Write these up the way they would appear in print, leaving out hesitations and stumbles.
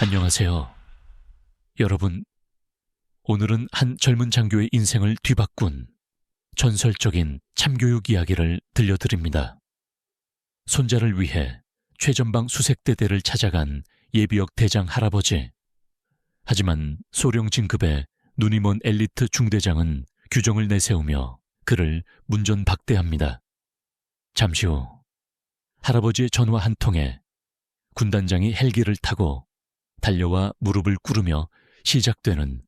안녕하세요. 여러분, 오늘은 한 젊은 장교의 인생을 뒤바꾼 전설적인 참교육 이야기를 들려드립니다. 손자를 위해 최전방 수색대대를 찾아간 예비역 대장 할아버지. 하지만 소령 진급의 눈이 먼 엘리트 중대장은 규정을 내세우며 그를 문전박대합니다. 잠시 후 할아버지의 전화 한 통에 군단장이 헬기를 타고 달려와 무릎을 꿇으며 시작되는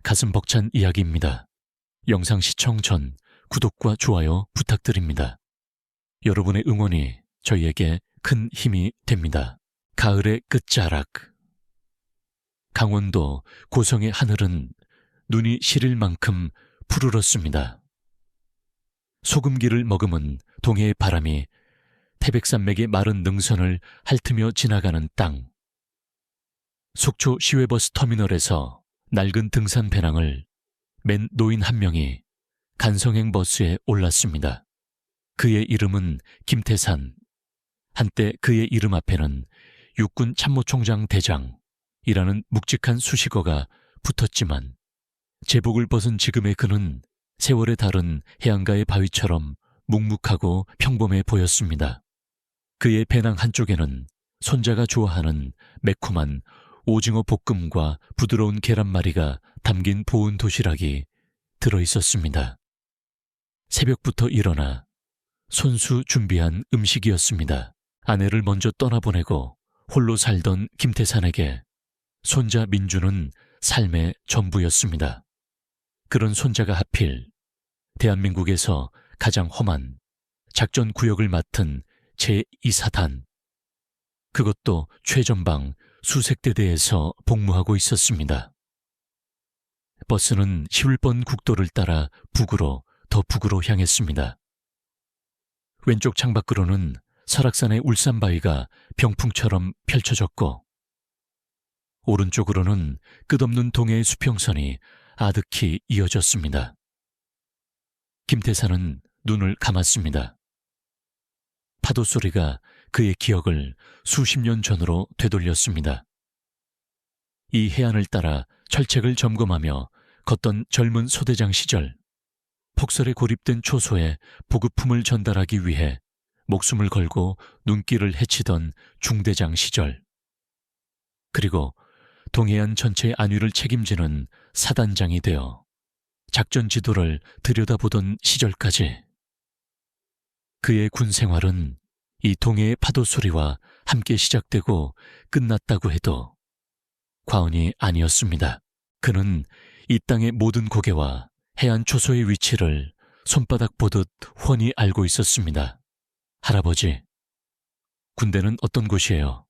가슴 벅찬 이야기입니다. 영상 시청 전 구독과 좋아요 부탁드립니다. 여러분의 응원이 저희에게 큰 힘이 됩니다. 가을의 끝자락. 강원도 고성의 하늘은 눈이 시릴 만큼 푸르렀습니다. 소금기를 머금은 동해의 바람이 태백산맥의 마른 능선을 핥으며 지나가는 땅. 속초 시외버스 터미널에서 낡은 등산 배낭을 맨 노인 한 명이 간성행 버스에 올랐습니다. 그의 이름은 김태산. 한때 그의 이름 앞에는 육군 참모총장 대장이라는 묵직한 수식어가 붙었지만 제복을 벗은 지금의 그는 세월에 다른 해안가의 바위처럼 묵묵하고 평범해 보였습니다. 그의 배낭 한쪽에는 손자가 좋아하는 매콤한 오징어 볶음과 부드러운 계란말이가 담긴 보은 도시락이 들어있었습니다. 새벽부터 일어나 손수 준비한 음식이었습니다. 아내를 먼저 떠나보내고 홀로 살던 김태산에게 손자 민주는 삶의 전부였습니다. 그런 손자가 하필 대한민국에서 가장 험한 작전 구역을 맡은 제2사단, 그것도 최전방 수색대대에서 복무하고 있었습니다. 버스는 시울번 국도를 따라 더 북으로 향했습니다. 왼쪽 창밖으로는 설악산의 울산바위가 병풍처럼 펼쳐졌고 오른쪽으로는 끝없는 동해의 수평선이 아득히 이어졌습니다. 김태산은 눈을 감았습니다. 파도 소리가 그의 기억을 수십 년 전으로 되돌렸습니다. 이 해안을 따라 철책을 점검하며 걷던 젊은 소대장 시절, 폭설에 고립된 초소에 보급품을 전달하기 위해 목숨을 걸고 눈길을 헤치던 중대장 시절, 그리고 동해안 전체의 안위를 책임지는 사단장이 되어 작전 지도를 들여다보던 시절까지 그의 군 생활은 이 동해의 파도 소리와 함께 시작되고 끝났다고 해도 과언이 아니었습니다. 그는 이 땅의 모든 고개와 해안 초소의 위치를 손바닥 보듯 훤히 알고 있었습니다. 할아버지, 군대는 어떤 곳이에요?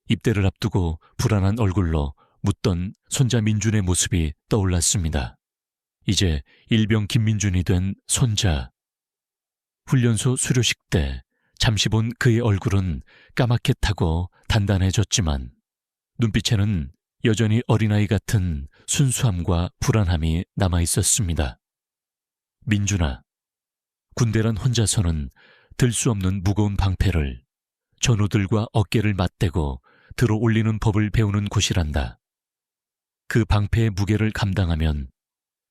입대를 앞두고 불안한 얼굴로 묻던 손자 민준의 모습이 떠올랐습니다. 이제 일병 김민준이 된 손자. 훈련소 수료식 때 잠시 본 그의 얼굴은 까맣게 타고 단단해졌지만 눈빛에는 여전히 어린아이 같은 순수함과 불안함이 남아있었습니다. 민준아, 군대란 혼자서는 들 수 없는 무거운 방패를 전우들과 어깨를 맞대고 들어 올리는 법을 배우는 곳이란다. 그 방패의 무게를 감당하면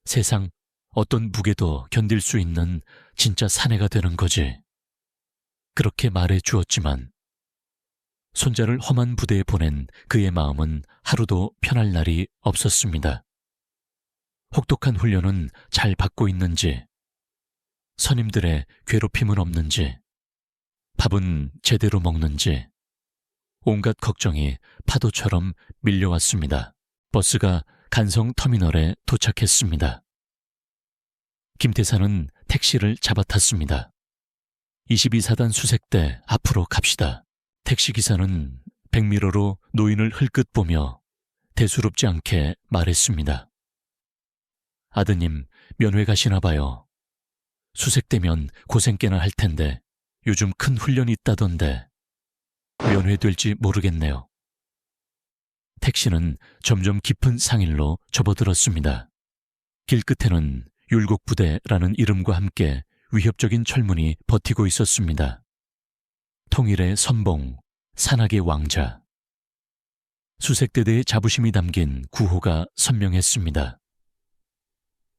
세상 어떤 무게도 견딜 수 있는 진짜 사내가 되는 거지. 그렇게 말해 주었지만 손자를 험한 부대에 보낸 그의 마음은 하루도 편할 날이 없었습니다. 혹독한 훈련은 잘 받고 있는지, 선임들의 괴롭힘은 없는지, 밥은 제대로 먹는지, 온갖 걱정이 파도처럼 밀려왔습니다. 버스가 간성 터미널에 도착했습니다. 김태산은 택시를 잡아탔습니다. 22사단 수색대 앞으로 갑시다. 택시기사는 백미러로 노인을 흘끗 보며 대수롭지 않게 말했습니다. 아드님, 면회 가시나 봐요. 수색대면 고생 꽤나 할 텐데 요즘 큰 훈련이 있다던데 면회될지 모르겠네요. 택시는 점점 깊은 상일로 접어들었습니다. 길 끝에는 율곡부대라는 이름과 함께 위협적인 철문이 버티고 있었습니다. 통일의 선봉, 산악의 왕자. 수색대대의 자부심이 담긴 구호가 선명했습니다.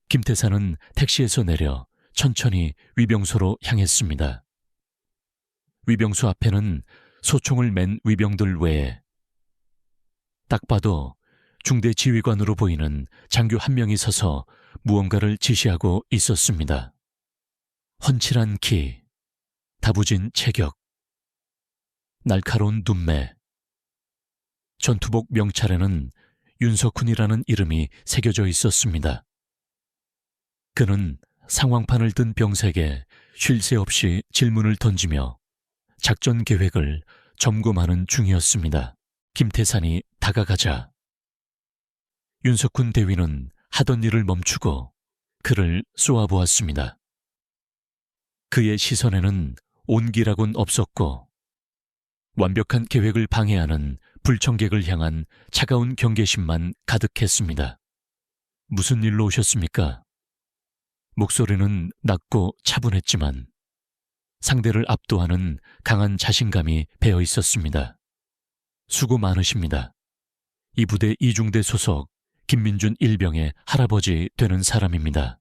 김태사는 택시에서 내려 천천히 위병소로 향했습니다. 위병소 앞에는 소총을 맨 위병들 외에 딱 봐도 중대 지휘관으로 보이는 장교 한 명이 서서 무언가를 지시하고 있었습니다. 훤칠한 키, 다부진 체격, 날카로운 눈매, 전투복 명찰에는 윤석훈이라는 이름이 새겨져 있었습니다. 그는 상황판을 든 병사에게 쉴 새 없이 질문을 던지며 작전 계획을 점검하는 중이었습니다. 김태산이 다가가자 윤석훈 대위는 하던 일을 멈추고 그를 쏘아보았습니다. 그의 시선에는 온기라곤 없었고 완벽한 계획을 방해하는 불청객을 향한 차가운 경계심만 가득했습니다. 무슨 일로 오셨습니까? 목소리는 낮고 차분했지만 상대를 압도하는 강한 자신감이 배어 있었습니다. 수고 많으십니다. 이 부대 이중대 소속 김민준 일병의 할아버지 되는 사람입니다.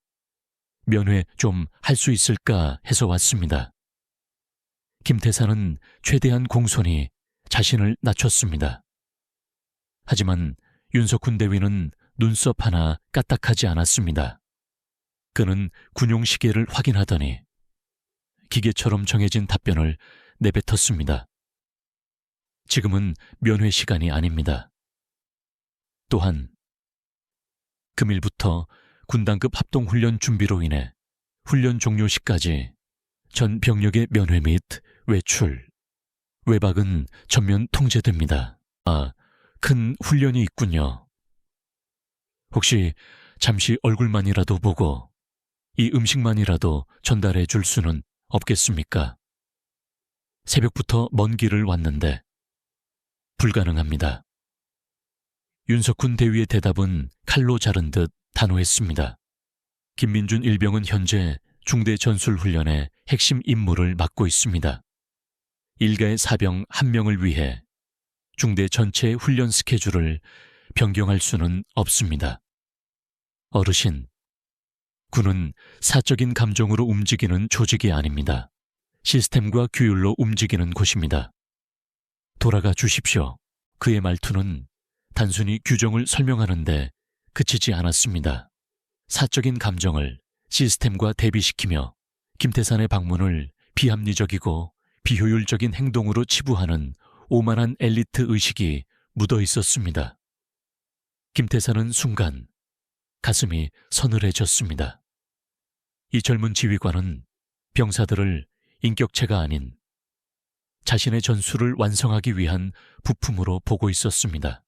면회 좀 할 수 있을까 해서 왔습니다. 김태사는 최대한 공손히 자신을 낮췄습니다. 하지만 윤석훈 대위는 눈썹 하나 까딱하지 않았습니다. 그는 군용 시계를 확인하더니 기계처럼 정해진 답변을 내뱉었습니다. 지금은 면회 시간이 아닙니다. 또한 금일부터 군단급 합동훈련 준비로 인해 훈련 종료 시까지 전 병력의 면회 및 외출, 외박은 전면 통제됩니다. 큰 훈련이 있군요. 혹시 잠시 얼굴만이라도 보고 이 음식만이라도 전달해 줄 수는 없겠습니까? 새벽부터 먼 길을 왔는데 불가능합니다. 윤석훈 대위의 대답은 칼로 자른 듯 단호했습니다. 김민준 일병은 현재 중대 전술훈련의 핵심 임무를 맡고 있습니다. 일가의 사병 한 명을 위해 중대 전체의 훈련 스케줄을 변경할 수는 없습니다. 어르신, 군은 사적인 감정으로 움직이는 조직이 아닙니다. 시스템과 규율로 움직이는 곳입니다. 돌아가 주십시오. 그의 말투는 단순히 규정을 설명하는데 그치지 않았습니다. 사적인 감정을 시스템과 대비시키며 김태산의 방문을 비합리적이고 비효율적인 행동으로 치부하는 오만한 엘리트 의식이 묻어 있었습니다. 김태산은 순간 가슴이 서늘해졌습니다. 이 젊은 지휘관은 병사들을 인격체가 아닌 자신의 전술을 완성하기 위한 부품으로 보고 있었습니다.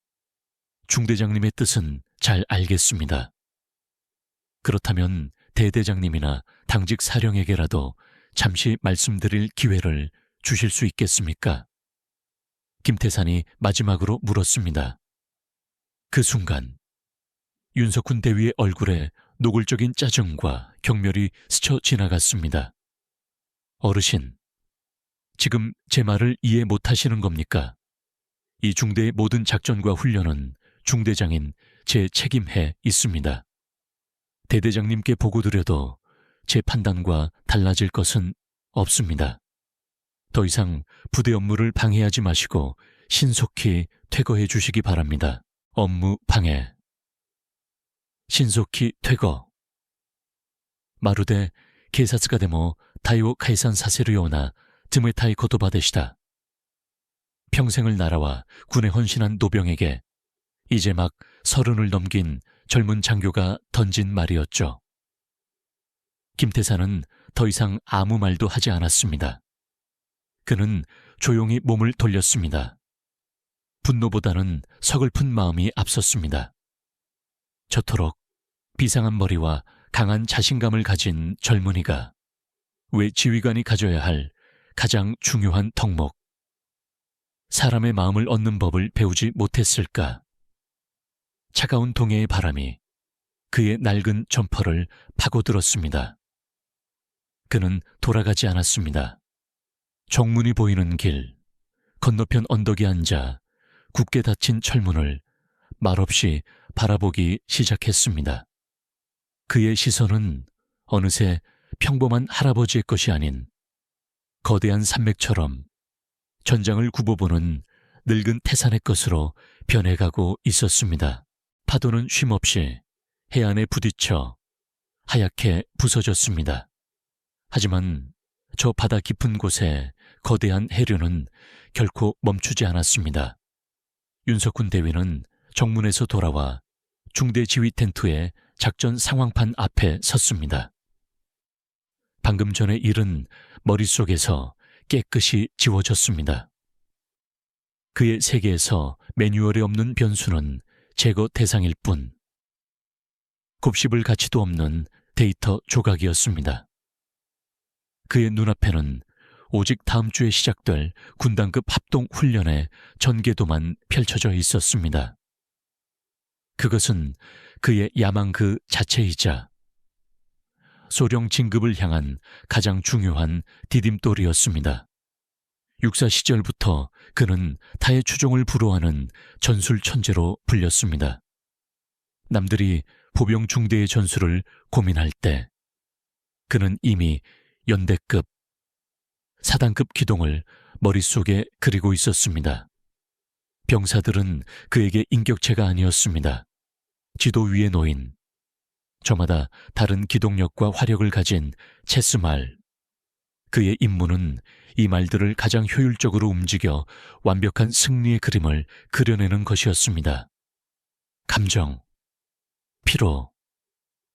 중대장님의 뜻은 잘 알겠습니다. 그렇다면 대대장님이나 당직 사령에게라도 잠시 말씀드릴 기회를 주실 수 있겠습니까? 김태산이 마지막으로 물었습니다. 그 순간 윤석훈 대위의 얼굴에 노골적인 짜증과 경멸이 스쳐 지나갔습니다. 어르신, 지금 제 말을 이해 못하시는 겁니까? 이 중대의 모든 작전과 훈련은 중대장인 제 책임해 있습니다. 대대장님께 보고드려도 제 판단과 달라질 것은 없습니다. 더 이상 부대 업무를 방해하지 마시고 신속히 퇴거해 주시기 바랍니다. 업무 방해. 신속히 퇴거. 마루데警察がでも隊を解散させるような冷たい言葉でした. 평생을 나라와 군에 헌신한 노병에게 이제 막 30을 넘긴 젊은 장교가 던진 말이었죠. 김태사는 더 이상 아무 말도 하지 않았습니다. 그는 조용히 몸을 돌렸습니다. 분노보다는 서글픈 마음이 앞섰습니다. 저토록 비상한 머리와 강한 자신감을 가진 젊은이가 왜 지휘관이 가져야 할 가장 중요한 덕목, 사람의 마음을 얻는 법을 배우지 못했을까? 차가운 동해의 바람이 그의 낡은 점퍼를 파고들었습니다. 그는 돌아가지 않았습니다. 정문이 보이는 길, 건너편 언덕에 앉아 굳게 닫힌 철문을 말없이 바라보기 시작했습니다. 그의 시선은 어느새 평범한 할아버지의 것이 아닌 거대한 산맥처럼 전장을 굽어보는 늙은 태산의 것으로 변해가고 있었습니다. 파도는 쉼없이 해안에 부딪혀 하얗게 부서졌습니다. 하지만 저 바다 깊은 곳에 거대한 해류는 결코 멈추지 않았습니다. 윤석훈 대위는 정문에서 돌아와 중대 지휘 텐트의 작전 상황판 앞에 섰습니다. 방금 전의 일은 머릿속에서 깨끗이 지워졌습니다. 그의 세계에서 매뉴얼에 없는 변수는 제거 대상일 뿐, 곱씹을 가치도 없는 데이터 조각이었습니다. 그의 눈앞에는 오직 다음 주에 시작될 군단급 합동 훈련의 전개도만 펼쳐져 있었습니다. 그것은 그의 야망 그 자체이자 소령 진급을 향한 가장 중요한 디딤돌이었습니다. 육사 시절부터 그는 타의 추종을 불허하는 전술 천재로 불렸습니다. 남들이 보병 중대의 전술을 고민할 때 그는 이미 연대급, 사단급 기동을 머릿속에 그리고 있었습니다. 병사들은 그에게 인격체가 아니었습니다. 지도 위에 놓인 저마다 다른 기동력과 화력을 가진 체스말. 그의 임무는 이 말들을 가장 효율적으로 움직여 완벽한 승리의 그림을 그려내는 것이었습니다. 감정, 피로,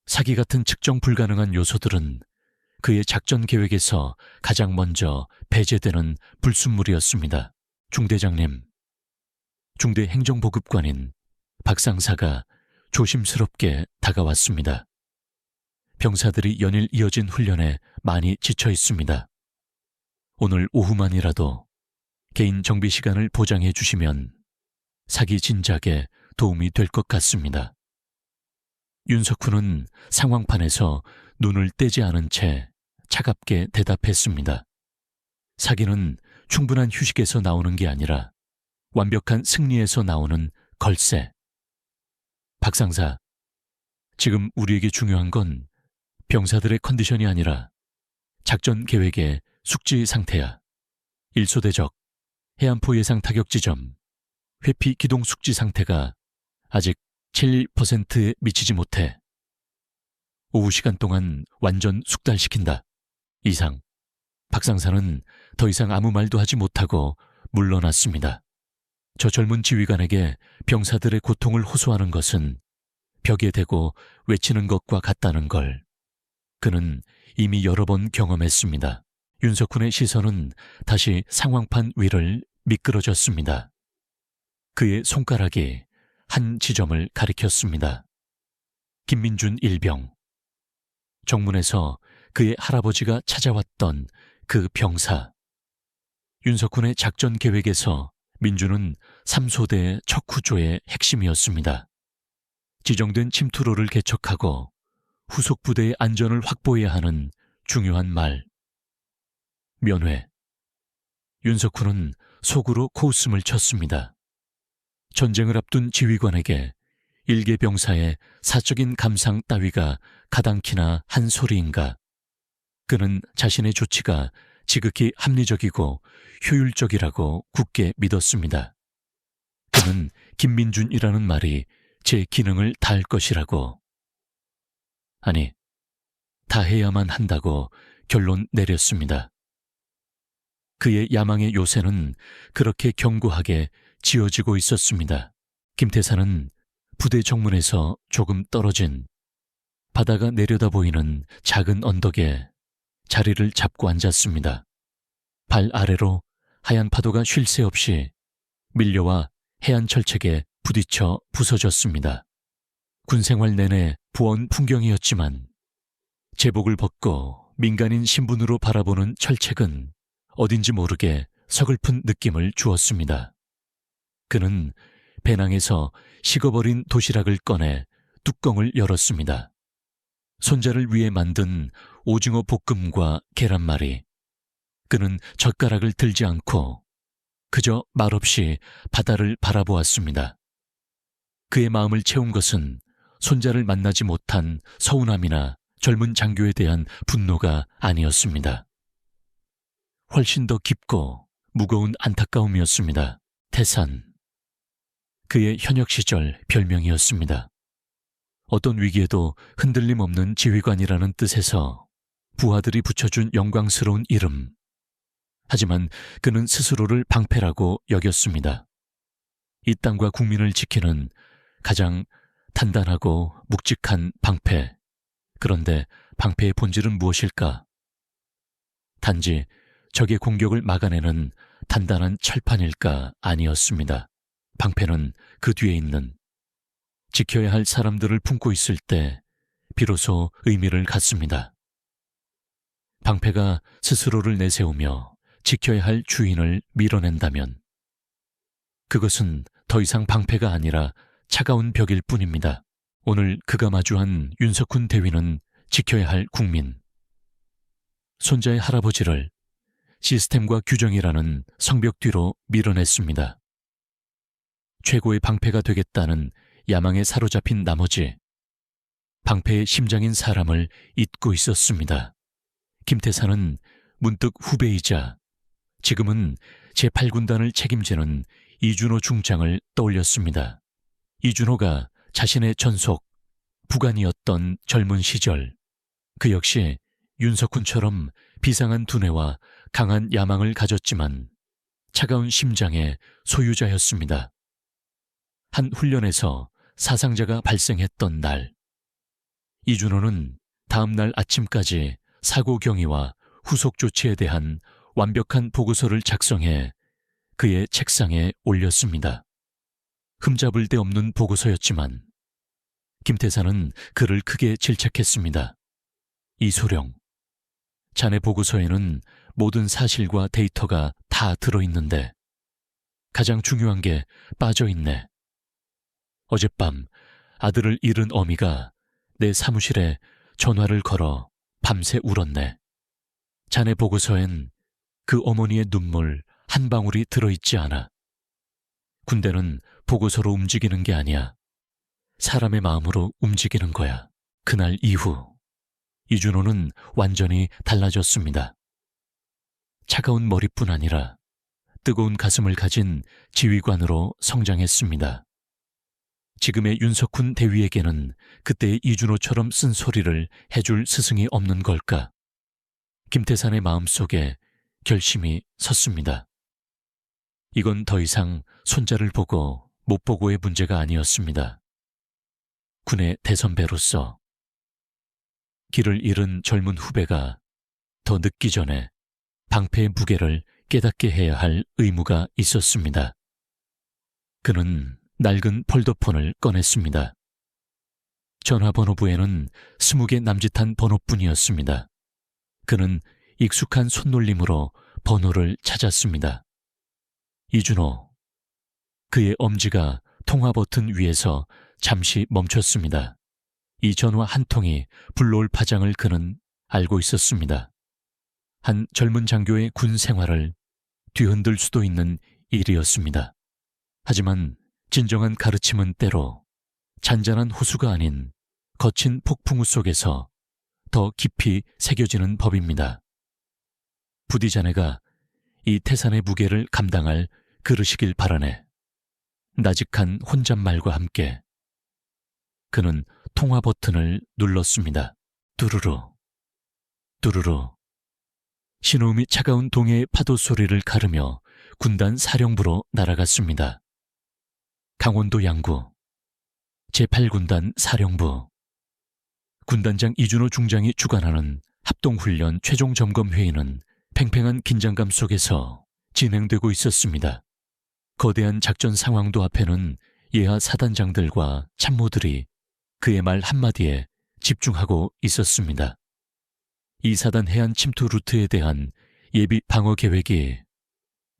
사기 같은 측정 불가능한 요소들은 그의 작전 계획에서 가장 먼저 배제되는 불순물이었습니다. 중대장님, 중대 행정보급관인 박상사가 조심스럽게 다가왔습니다. 병사들이 연일 이어진 훈련에 많이 지쳐 있습니다. 오늘 오후만이라도 개인 정비 시간을 보장해 주시면 사기 진작에 도움이 될 것 같습니다. 윤석훈은 상황판에서 눈을 떼지 않은 채 차갑게 대답했습니다. 사기는 충분한 휴식에서 나오는 게 아니라 완벽한 승리에서 나오는 걸세. 박상사, 지금 우리에게 중요한 건 병사들의 컨디션이 아니라 작전 계획의 숙지 상태야. 일소대적, 해안포 예상 타격 지점, 회피 기동 숙지 상태가 아직 7%에 미치지 못해. 오후 시간 동안 완전 숙달시킨다. 이상. 박상사는 더 이상 아무 말도 하지 못하고 물러났습니다. 저 젊은 지휘관에게 병사들의 고통을 호소하는 것은 벽에 대고 외치는 것과 같다는 걸 그는 이미 여러 번 경험했습니다. 윤석훈의 시선은 다시 상황판 위를 미끄러졌습니다. 그의 손가락이 한 지점을 가리켰습니다. 김민준 일병. 정문에서 그의 할아버지가 찾아왔던 그 병사. 윤석훈의 작전 계획에서 민준은 3소대의 척후조의 핵심이었습니다. 지정된 침투로를 개척하고 후속 부대의 안전을 확보해야 하는 중요한 말. 면회. 윤석훈은 속으로 코웃음을 쳤습니다. 전쟁을 앞둔 지휘관에게 일개 병사의 사적인 감상 따위가 가당키나 한 소리인가. 그는 자신의 조치가 지극히 합리적이고 효율적이라고 굳게 믿었습니다. 그는 김민준이라는 말이 제 기능을 다할 것이라고. 아니, 다 해야만 한다고 결론 내렸습니다. 그의 야망의 요새는 그렇게 견고하게 지어지고 있었습니다. 김태사는 부대 정문에서 조금 떨어진 바다가 내려다 보이는 작은 언덕에 자리를 잡고 앉았습니다. 발 아래로 하얀 파도가 쉴 새 없이 밀려와 해안 철책에 부딪혀 부서졌습니다. 군생활 내내 보온 풍경이었지만 제복을 벗고 민간인 신분으로 바라보는 철책은 어딘지 모르게 서글픈 느낌을 주었습니다. 그는 배낭에서 식어버린 도시락을 꺼내 뚜껑을 열었습니다. 손자를 위해 만든 오징어 볶음과 계란말이. 그는 젓가락을 들지 않고 그저 말없이 바다를 바라보았습니다. 그의 마음을 채운 것은 손자를 만나지 못한 서운함이나 젊은 장교에 대한 분노가 아니었습니다. 훨씬 더 깊고 무거운 안타까움이었습니다. 태산. 그의 현역 시절 별명이었습니다. 어떤 위기에도 흔들림 없는 지휘관이라는 뜻에서 부하들이 붙여준 영광스러운 이름. 하지만 그는 스스로를 방패라고 여겼습니다. 이 땅과 국민을 지키는 가장 단단하고 묵직한 방패. 그런데 방패의 본질은 무엇일까? 단지 적의 공격을 막아내는 단단한 철판일까? 아니었습니다. 방패는 그 뒤에 있는 지켜야 할 사람들을 품고 있을 때 비로소 의미를 갖습니다. 방패가 스스로를 내세우며 지켜야 할 주인을 밀어낸다면 그것은 더 이상 방패가 아니라 차가운 벽일 뿐입니다. 오늘 그가 마주한 윤석훈 대위는 지켜야 할 국민, 손자의 할아버지를 시스템과 규정이라는 성벽 뒤로 밀어냈습니다. 최고의 방패가 되겠다는 야망에 사로잡힌 나머지 방패의 심장인 사람을 잊고 있었습니다. 김태산은 문득 후배이자 지금은 제8군단을 책임지는 이준호 중장을 떠올렸습니다. 이준호가 자신의 전속, 부관이었던 젊은 시절, 그 역시 윤석훈처럼 비상한 두뇌와 강한 야망을 가졌지만 차가운 심장의 소유자였습니다. 한 훈련에서 사상자가 발생했던 날, 이준호는 다음 날 아침까지 사고 경위와 후속 조치에 대한 완벽한 보고서를 작성해 그의 책상에 올렸습니다. 흠잡을 데 없는 보고서였지만 김태산은 그를 크게 질책했습니다. 이소령, 자네 보고서에는 모든 사실과 데이터가 다 들어있는데 가장 중요한 게 빠져있네. 어젯밤 아들을 잃은 어미가 내 사무실에 전화를 걸어 밤새 울었네. 자네 보고서엔 그 어머니의 눈물 한 방울이 들어있지 않아. 군대는 보고서로 움직이는 게 아니야. 사람의 마음으로 움직이는 거야. 그날 이후 이준호는 완전히 달라졌습니다. 차가운 머리뿐 아니라 뜨거운 가슴을 가진 지휘관으로 성장했습니다. 지금의 윤석훈 대위에게는 그때의 이준호처럼 쓴소리를 해줄 스승이 없는 걸까? 김태산의 마음속에 결심이 섰습니다. 이건 더 이상 손자를 보고 못 보고의 문제가 아니었습니다. 군의 대선배로서 길을 잃은 젊은 후배가 더 늦기 전에 방패의 무게를 깨닫게 해야 할 의무가 있었습니다. 그는 낡은 폴더폰을 꺼냈습니다. 전화번호부에는 20개 남짓한 번호뿐이었습니다. 그는 익숙한 손놀림으로 번호를 찾았습니다. 이준호. 그의 엄지가 통화 버튼 위에서 잠시 멈췄습니다. 이 전화 한 통이 불러올 파장을 그는 알고 있었습니다. 한 젊은 장교의 군 생활을 뒤흔들 수도 있는 일이었습니다. 하지만 진정한 가르침은 때로 잔잔한 호수가 아닌 거친 폭풍우 속에서 더 깊이 새겨지는 법입니다. 부디 자네가 이 태산의 무게를 감당할 그릇이길 바라네. 나직한 혼잣말과 함께 그는 통화 버튼을 눌렀습니다. 뚜루루, 뚜루루. 신호음이 차가운 동해의 파도 소리를 가르며 군단 사령부로 날아갔습니다. 강원도 양구 제8군단 사령부. 군단장 이준호 중장이 주관하는 합동훈련 최종 점검 회의는 팽팽한 긴장감 속에서 진행되고 있었습니다. 거대한 작전 상황도 앞에는 예하 사단장들과 참모들이 그의 말 한마디에 집중하고 있었습니다. 이 사단 해안 침투 루트에 대한 예비 방어 계획이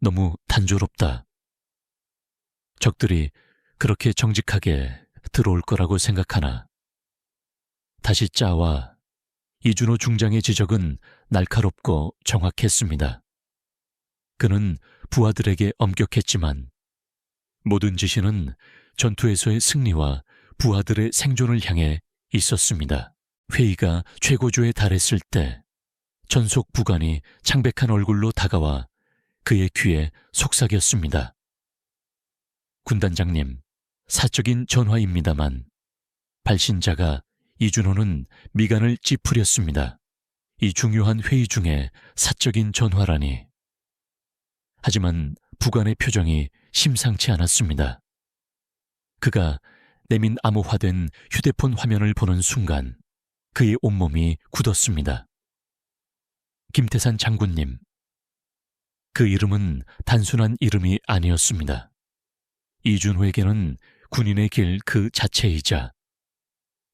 너무 단조롭다. 적들이 그렇게 정직하게 들어올 거라고 생각하나. 다시 짜와 이준호 중장의 지적은 날카롭고 정확했습니다. 그는 부하들에게 엄격했지만 모든 지시는 전투에서의 승리와 부하들의 생존을 향해 있었습니다. 회의가 최고조에 달했을 때 전속 부관이 창백한 얼굴로 다가와 그의 귀에 속삭였습니다. 군단장님, 사적인 전화입니다만 발신자가 이준호는 미간을 찌푸렸습니다. 이 중요한 회의 중에 사적인 전화라니. 하지만 부관의 표정이 심상치 않았습니다. 그가 내민 암호화된 휴대폰 화면을 보는 순간 그의 온몸이 굳었습니다. 김태산 장군님. 그 이름은 단순한 이름이 아니었습니다. 이준호에게는 군인의 길 그 자체이자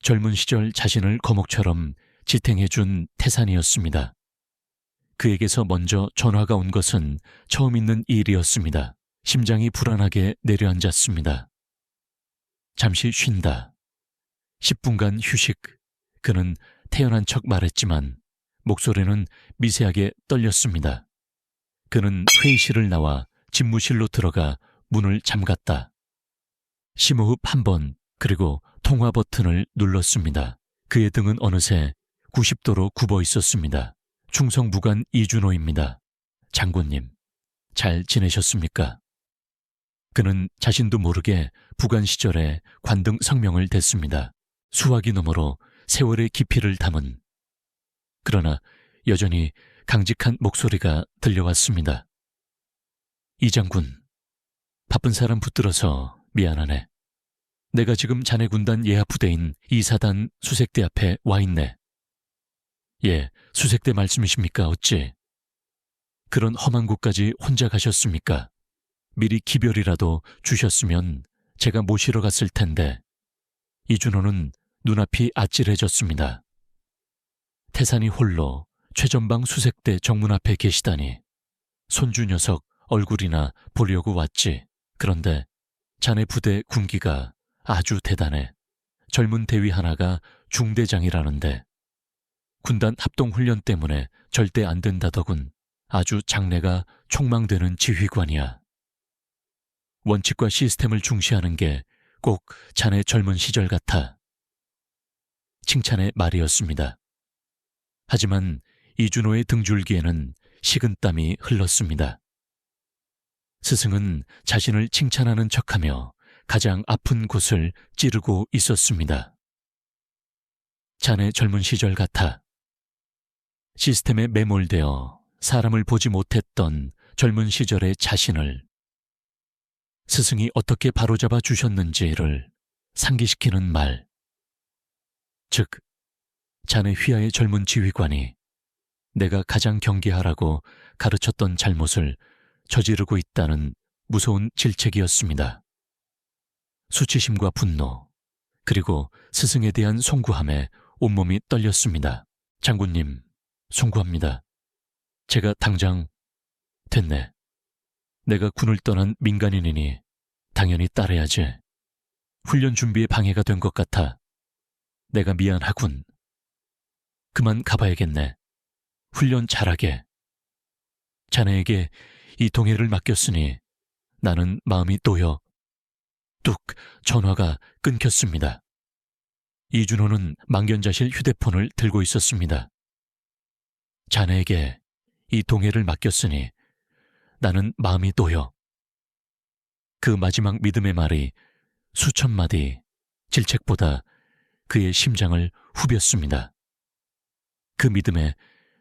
젊은 시절 자신을 거목처럼 지탱해준 태산이었습니다. 그에게서 먼저 전화가 온 것은 처음 있는 일이었습니다. 심장이 불안하게 내려앉았습니다. 잠시 쉰다. 10분간 휴식. 그는 태연한 척 말했지만 목소리는 미세하게 떨렸습니다. 그는 회의실을 나와 집무실로 들어가 문을 잠갔다. 심호흡 한 번, 그리고 통화 버튼을 눌렀습니다. 그의 등은 어느새 90도로 굽어 있었습니다. 충성부관 이준호입니다. 장군님, 잘 지내셨습니까? 그는 자신도 모르게 부관 시절에 관등 성명을 댔습니다. 수화기 너머로 세월의 깊이를 담은, 그러나 여전히 강직한 목소리가 들려왔습니다. 이 장군, 바쁜 사람 붙들어서 미안하네. 내가 지금 자네 군단 예하 부대인 2사단 수색대 앞에 와 있네. 예, 수색대 말씀이십니까 어찌? 그런 험한 곳까지 혼자 가셨습니까? 미리 기별이라도 주셨으면 제가 모시러 갔을 텐데. 이준호는 눈앞이 아찔해졌습니다. 태산이 홀로 최전방 수색대 정문 앞에 계시다니. 손주 녀석 얼굴이나 보려고 왔지. 그런데 자네 부대 군기가 아주 대단해. 젊은 대위 하나가 중대장이라는데 군단 합동훈련 때문에 절대 안 된다더군. 아주 장래가 촉망되는 지휘관이야. 원칙과 시스템을 중시하는 게 꼭 자네 젊은 시절 같아. 칭찬의 말이었습니다. 하지만 이준호의 등줄기에는 식은땀이 흘렀습니다. 스승은 자신을 칭찬하는 척하며 가장 아픈 곳을 찌르고 있었습니다. 자네 젊은 시절 같아. 시스템에 매몰되어 사람을 보지 못했던 젊은 시절의 자신을 스승이 어떻게 바로잡아 주셨는지를 상기시키는 말. 즉, 자네 휘하의 젊은 지휘관이 내가 가장 경계하라고 가르쳤던 잘못을 저지르고 있다는 무서운 질책이었습니다. 수치심과 분노, 그리고 스승에 대한 송구함에 온몸이 떨렸습니다. 장군님, 송구합니다. 제가 당장 됐네. 내가 군을 떠난 민간인이니 당연히 따라야지. 훈련 준비에 방해가 된 것 같아. 내가 미안하군. 그만 가봐야겠네. 훈련 잘하게. 자네에게 이 동해를 맡겼으니 나는 마음이 놓여. 뚝, 전화가 끊겼습니다. 이준호는 망견자실 휴대폰을 들고 있었습니다. 자네에게 이 동해를 맡겼으니 나는 마음이 놓여. 그 마지막 믿음의 말이 수천 마디 질책보다 그의 심장을 후볐습니다. 그 믿음에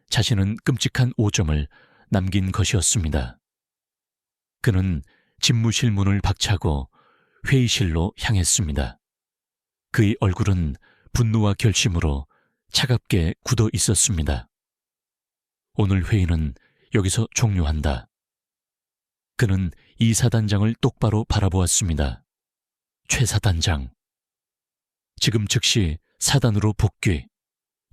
자신은 끔찍한 오점을 남긴 것이었습니다. 그는 집무실 문을 박차고 회의실로 향했습니다. 그의 얼굴은 분노와 결심으로 차갑게 굳어 있었습니다. 오늘 회의는 여기서 종료한다. 그는 이 사단장을 똑바로 바라보았습니다. 최 사단장. 지금 즉시 사단으로 복귀,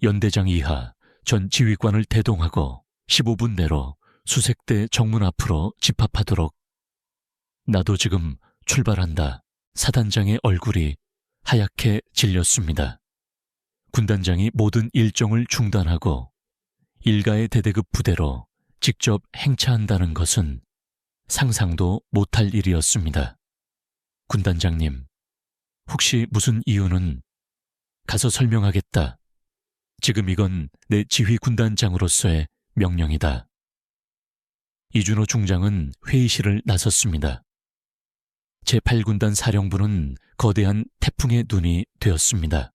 연대장 이하 전 지휘관을 대동하고 15분 내로 수색대 정문 앞으로 집합하도록. 나도 지금 출발한다. 사단장의 얼굴이 하얗게 질렸습니다. 군단장이 모든 일정을 중단하고 일가의 대대급 부대로 직접 행차한다는 것은 상상도 못할 일이었습니다. 군단장님, 혹시 무슨 이유는? 가서 설명하겠다. 지금 이건 내 지휘 군단장으로서의 명령이다. 이준호 중장은 회의실을 나섰습니다. 제8군단 사령부는 거대한 태풍의 눈이 되었습니다.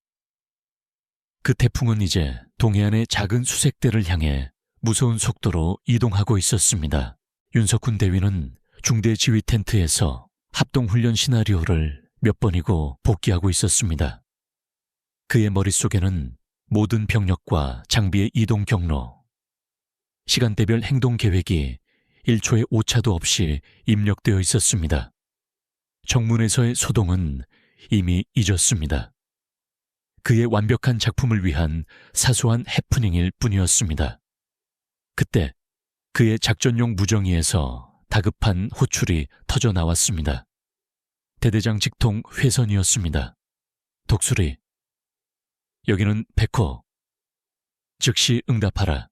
그 태풍은 이제 동해안의 작은 수색대를 향해 무서운 속도로 이동하고 있었습니다. 윤석훈 대위는 중대 지휘 텐트에서 합동훈련 시나리오를 몇 번이고 복기하고 있었습니다. 그의 머릿속에는 모든 병력과 장비의 이동 경로, 시간대별 행동 계획이 1초의 오차도 없이 입력되어 있었습니다. 정문에서의 소동은 이미 잊었습니다. 그의 완벽한 작품을 위한 사소한 해프닝일 뿐이었습니다. 그때 그의 작전용 무정이에서 다급한 호출이 터져 나왔습니다. 대대장 직통 회선이었습니다. 독수리, 여기는 백호. 즉시 응답하라.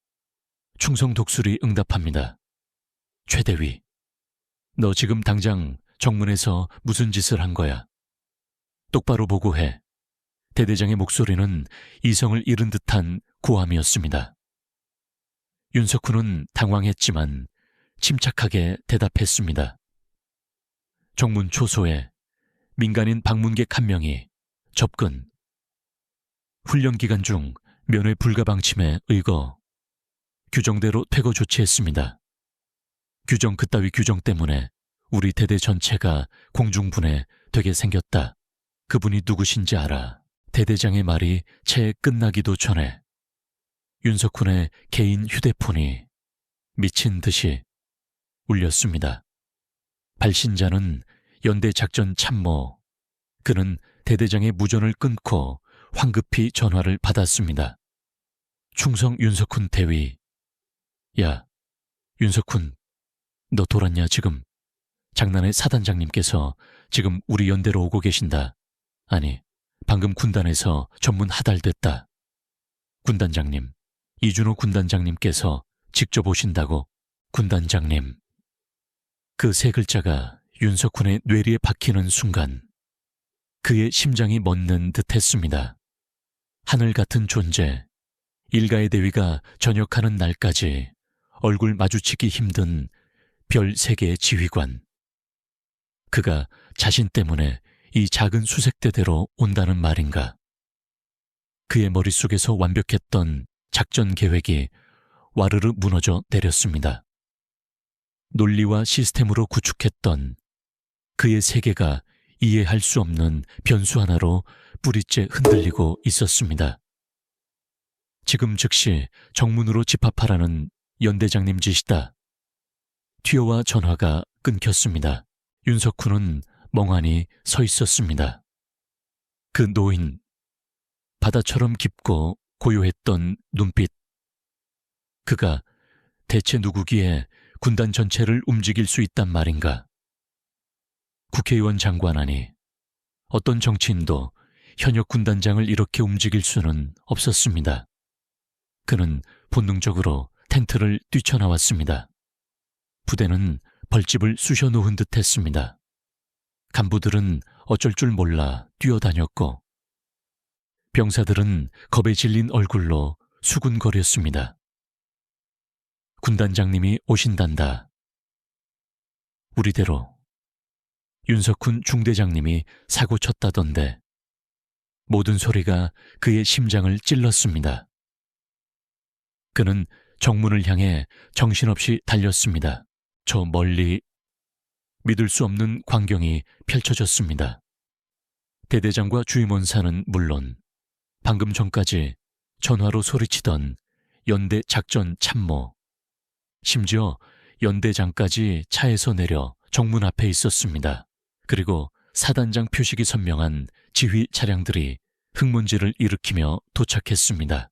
충성 독수리 응답합니다. 최대위, 너 지금 당장 정문에서 무슨 짓을 한 거야? 똑바로 보고해. 대대장의 목소리는 이성을 잃은 듯한 고함이었습니다. 윤석훈은 당황했지만 침착하게 대답했습니다. 정문 초소에 민간인 방문객 1명이 접근. 훈련 기간 중 면회 불가 방침에 의거 규정대로 퇴거 조치했습니다. 규정 그따위 규정 때문에 우리 대대 전체가 공중분해 되게 생겼다. 그분이 누구신지 알아. 대대장의 말이 채 끝나기도 전에 윤석훈의 개인 휴대폰이 미친 듯이 울렸습니다. 발신자는 연대 작전 참모. 그는 대대장의 무전을 끊고 황급히 전화를 받았습니다. 충성 윤석훈 대위. 야, 윤석훈, 너 돌았냐 지금? 장난의 사단장님께서 지금 우리 연대로 오고 계신다. 아니, 방금 군단에서 전문 하달됐다. 군단장님, 이준호 군단장님께서 직접 오신다고. 군단장님. 그 세 글자가 윤석훈의 뇌리에 박히는 순간 그의 심장이 멎는 듯했습니다. 하늘 같은 존재, 일가의 대위가 전역하는 날까지 얼굴 마주치기 힘든 별 3개의 지휘관. 그가 자신 때문에 이 작은 수색대대로 온다는 말인가. 그의 머릿속에서 완벽했던 작전 계획이 와르르 무너져 내렸습니다. 논리와 시스템으로 구축했던 그의 세계가 이해할 수 없는 변수 하나로 뿌리째 흔들리고 있었습니다. 지금 즉시 정문으로 집합하라는 연대장님 지시다. 튀어와 전화가 끊겼습니다. 윤석훈은 멍하니 서 있었습니다. 그 노인, 바다처럼 깊고 고요했던 눈빛. 그가 대체 누구기에 군단 전체를 움직일 수 있단 말인가? 국회의원 장관아니 어떤 정치인도 현역 군단장을 이렇게 움직일 수는 없었습니다. 그는 본능적으로 텐트를 뛰쳐나왔습니다. 부대는 벌집을 쑤셔놓은 듯했습니다. 간부들은 어쩔 줄 몰라 뛰어다녔고 병사들은 겁에 질린 얼굴로 수군거렸습니다. 군단장님이 오신단다. 우리대로 윤석훈 중대장님이 사고 쳤다던데. 모든 소리가 그의 심장을 찔렀습니다. 그는 정문을 향해 정신없이 달렸습니다. 저 멀리 믿을 수 없는 광경이 펼쳐졌습니다. 대대장과 주임원사는 물론 방금 전까지 전화로 소리치던 연대 작전 참모, 심지어 연대장까지 차에서 내려 정문 앞에 있었습니다. 그리고 사단장 표식이 선명한 지휘 차량들이 흙먼지를 일으키며 도착했습니다.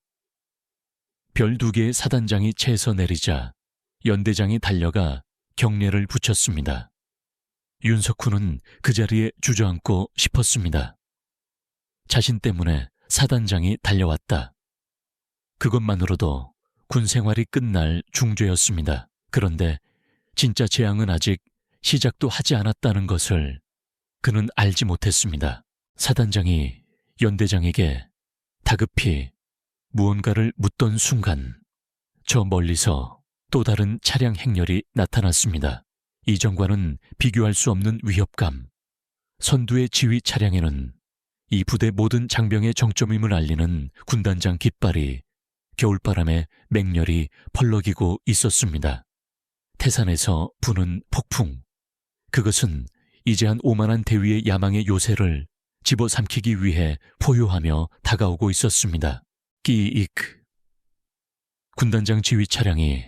별 2개의 사단장이 차에서 내리자 연대장이 달려가 경례를 붙였습니다. 윤석훈은 그 자리에 주저앉고 싶었습니다. 자신 때문에 사단장이 달려왔다. 그것만으로도 군 생활이 끝날 중죄였습니다. 그런데 진짜 재앙은 아직 시작도 하지 않았다는 것을 그는 알지 못했습니다. 사단장이 연대장에게 다급히 무언가를 묻던 순간 저 멀리서 또 다른 차량 행렬이 나타났습니다. 이전과는 비교할 수 없는 위협감. 선두의 지휘 차량에는 이 부대 모든 장병의 정점임을 알리는 군단장 깃발이 겨울바람에 맹렬히 펄럭이고 있었습니다. 태산에서 부는 폭풍. 그것은 이제 한 오만한 대위의 야망의 요새를 집어삼키기 위해 포효하며 다가오고 있었습니다. 끼익. 군단장 지휘 차량이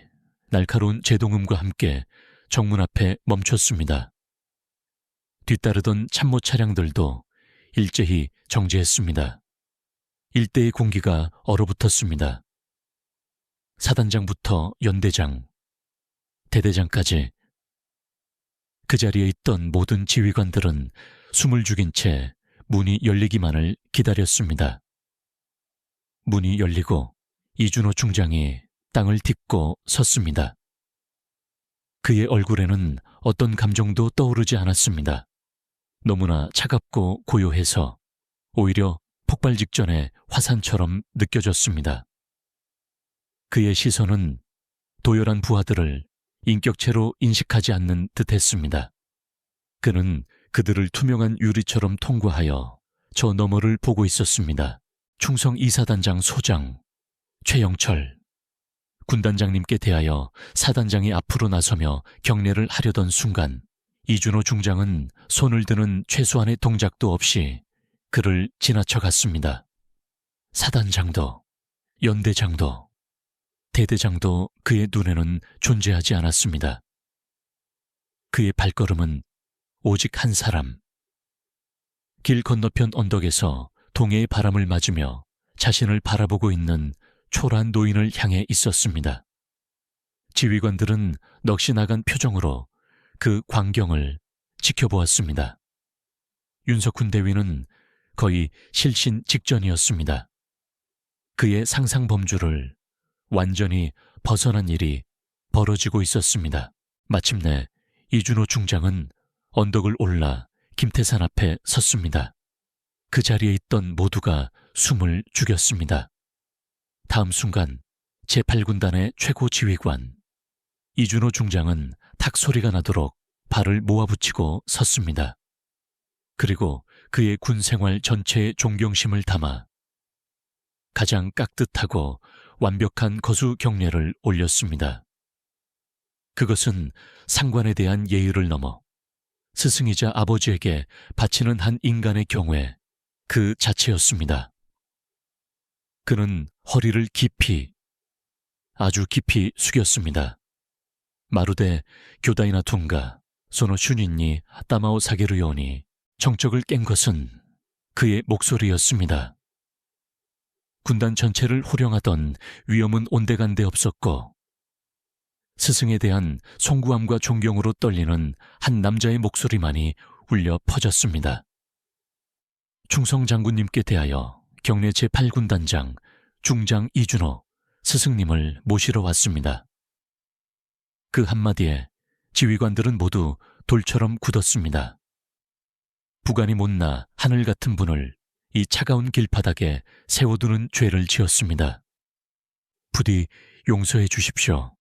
날카로운 제동음과 함께 정문 앞에 멈췄습니다. 뒤따르던 참모 차량들도 일제히 정지했습니다. 일대의 공기가 얼어붙었습니다. 사단장부터 연대장, 대대장까지 그 자리에 있던 모든 지휘관들은 숨을 죽인 채 문이 열리기만을 기다렸습니다. 문이 열리고 이준호 중장이 땅을 딛고 섰습니다. 그의 얼굴에는 어떤 감정도 떠오르지 않았습니다. 너무나 차갑고 고요해서 오히려 폭발 직전의 화산처럼 느껴졌습니다. 그의 시선은 도열한 부하들을 인격체로 인식하지 않는 듯했습니다. 그는 그들을 투명한 유리처럼 통과하여 저 너머를 보고 있었습니다. 충성 2사단장 소장 최영철 군단장님께 대하여 사단장이 앞으로 나서며 경례를 하려던 순간 이준호 중장은 손을 드는 최소한의 동작도 없이 그를 지나쳐 갔습니다. 사단장도 연대장도 대대장도 그의 눈에는 존재하지 않았습니다. 그의 발걸음은 오직 한 사람. 길 건너편 언덕에서 동해의 바람을 맞으며 자신을 바라보고 있는 초라한 노인을 향해 있었습니다. 지휘관들은 넋이 나간 표정으로 그 광경을 지켜보았습니다. 윤석훈 대위는 거의 실신 직전이었습니다. 그의 상상 범주를 완전히 벗어난 일이 벌어지고 있었습니다. 마침내 이준호 중장은 언덕을 올라 김태산 앞에 섰습니다. 그 자리에 있던 모두가 숨을 죽였습니다. 다음 순간 제8군단의 최고 지휘관 이준호 중장은 탁 소리가 나도록 발을 모아붙이고 섰습니다. 그리고 그의 군 생활 전체의 존경심을 담아 가장 깍듯하고 완벽한 거수 경례를 올렸습니다. 그것은 상관에 대한 예의를 넘어 스승이자 아버지에게 바치는 한 인간의 경외 그 자체였습니다. 그는 허리를 깊이, 아주 깊이 숙였습니다. 마루데 교다이나 퉁가, 소노 슈닌니 따마오 사게루 요니 정적을 깬 것은 그의 목소리였습니다. 군단 전체를 호령하던 위엄은 온데간데 없었고 스승에 대한 송구함과 존경으로 떨리는 한 남자의 목소리만이 울려 퍼졌습니다. 충성 장군님께 대하여 경례 제8군단장 중장 이준호 스승님을 모시러 왔습니다. 그 한마디에 지휘관들은 모두 돌처럼 굳었습니다. 부관이 못나 하늘 같은 분을 이 차가운 길바닥에 세워두는 죄를 지었습니다. 부디 용서해 주십시오.